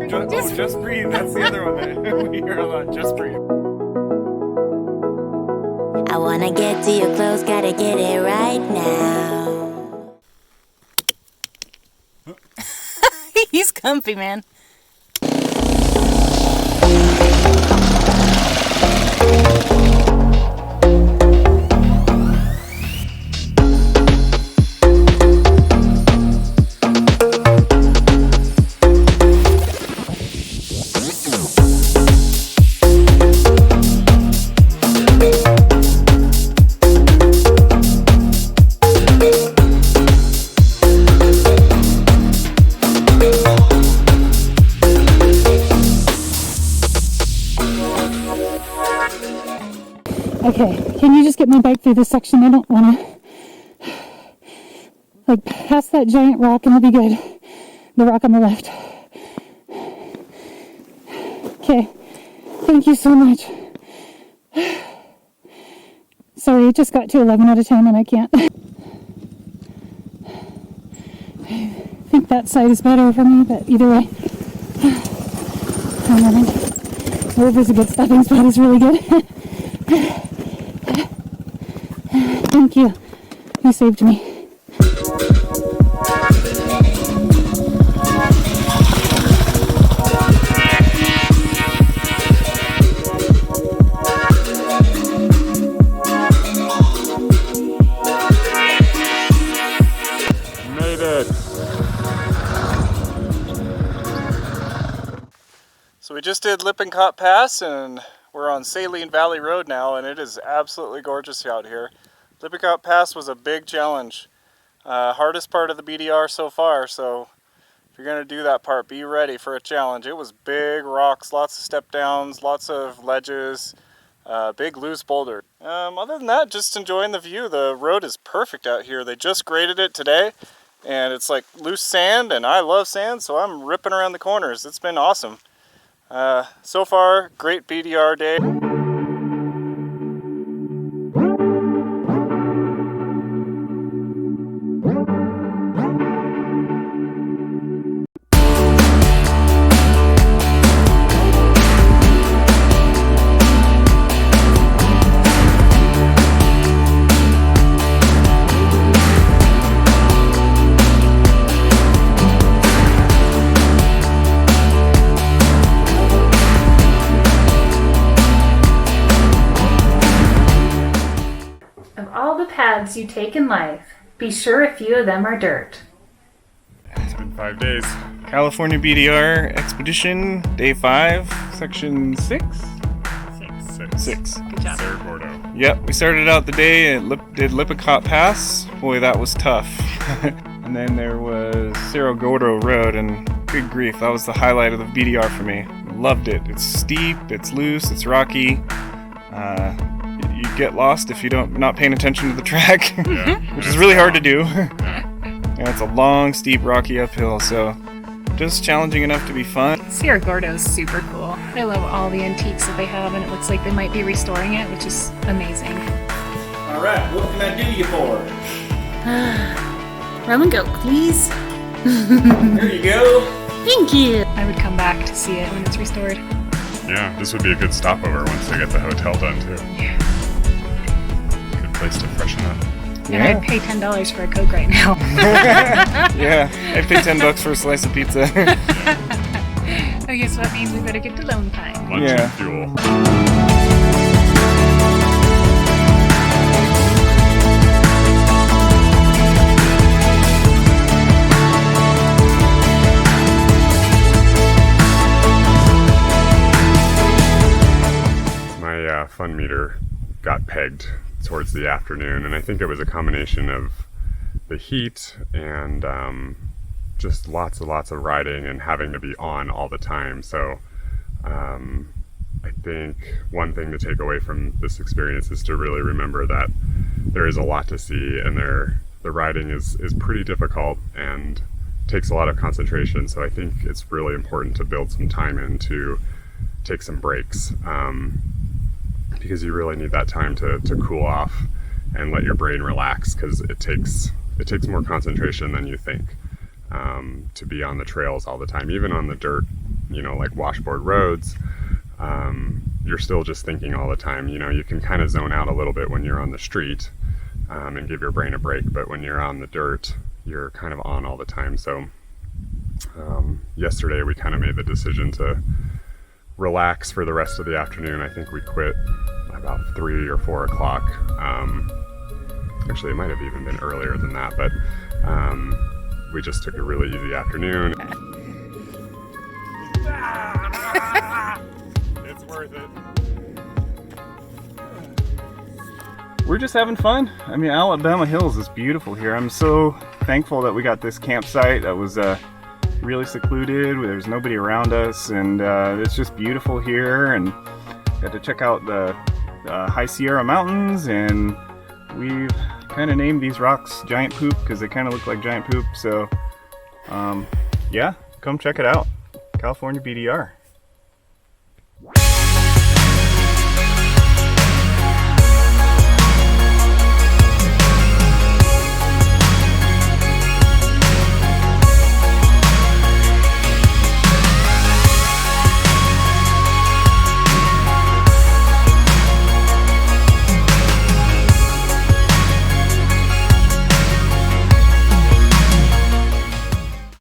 Just breathe. That's the other one that we hear a lot. Just breathe. I wanna get to your clothes, gotta get it right now. He's comfy, man. Okay, can you just get my bike through this section? I don't want to, like, past that giant rock and it'll be good. The rock on the left. Okay, thank you so much. Sorry, it just got to 11 out of 10 and I can't. I think that side is better for me, but either way. One moment. Wherever's a good stopping spot is really good. Thank you. You saved me. Made it. So we just did Lippincott Pass and we're on Saline Valley Road now, and it is absolutely gorgeous out here. Lippincott Pass was a big challenge. Hardest part of the BDR so far, so if you're going to do that part, be ready for a challenge. It was big rocks, lots of step downs, lots of ledges, big loose boulder. Other than that, just enjoying the view. The road is perfect out here. They just graded it today, and it's like loose sand, and I love sand, so I'm ripping around the corners. It's been awesome. So far, great BDR day. Paths you take in life, be sure a few of them are dirt. It's been 5 days. California BDR Expedition, Day 5, Section 6? 6. Good job. Cerro Gordo. Yep, we started out the day and did Lippincott Pass. Boy, that was tough. And then there was Cerro Gordo Road, and good grief, that was the highlight of the BDR for me. Loved it. It's steep, it's loose, it's rocky. You get lost if you not paying attention to the track, which is really hard to do. And it's a long, steep, rocky uphill, so just challenging enough to be fun. Cerro Gordo is super cool. I love all the antiques that they have, and it looks like they might be restoring it, which is amazing. All right, what can I do you for? Rum and Coke, please. There you go. Thank you. I would come back to see it when it's restored. Yeah, this would be a good stopover once they get the hotel done too. Yeah. Good place to freshen up. And I'd pay $10 for a Coke right now. Yeah, I'd pay $10 for a slice of pizza. I guess that means we better get to Lone Pine. Lunch and fuel. My fun meter got pegged towards the afternoon, and I think it was a combination of the heat and just lots of riding and having to be on all the time. So I think one thing to take away from this experience is to really remember that there is a lot to see, and the riding is pretty difficult and takes a lot of concentration. So I think it's really important to build some time in to take some breaks, because you really need that time to cool off and let your brain relax, because it takes more concentration than you think to be on the trails all the time. Even on the dirt, you know, like washboard roads, you're still just thinking all the time. You know, you can kind of zone out a little bit when you're on the street and give your brain a break, but when you're on the dirt, you're kind of on all the time. So yesterday we kind of made the decision to relax for the rest of the afternoon. I think we quit about 3 or 4 o'clock. Actually, it might have even been earlier than that, but we just took a really easy afternoon. It's worth it. We're just having fun. I mean, Alabama Hills is beautiful here. I'm so thankful that we got this campsite that was really secluded. There's nobody around us, and it's just beautiful here. And got to check out the High Sierra Mountains, and we've kind of named these rocks Giant Poop because they kind of look like giant poop. So yeah, come check it out. California BDR.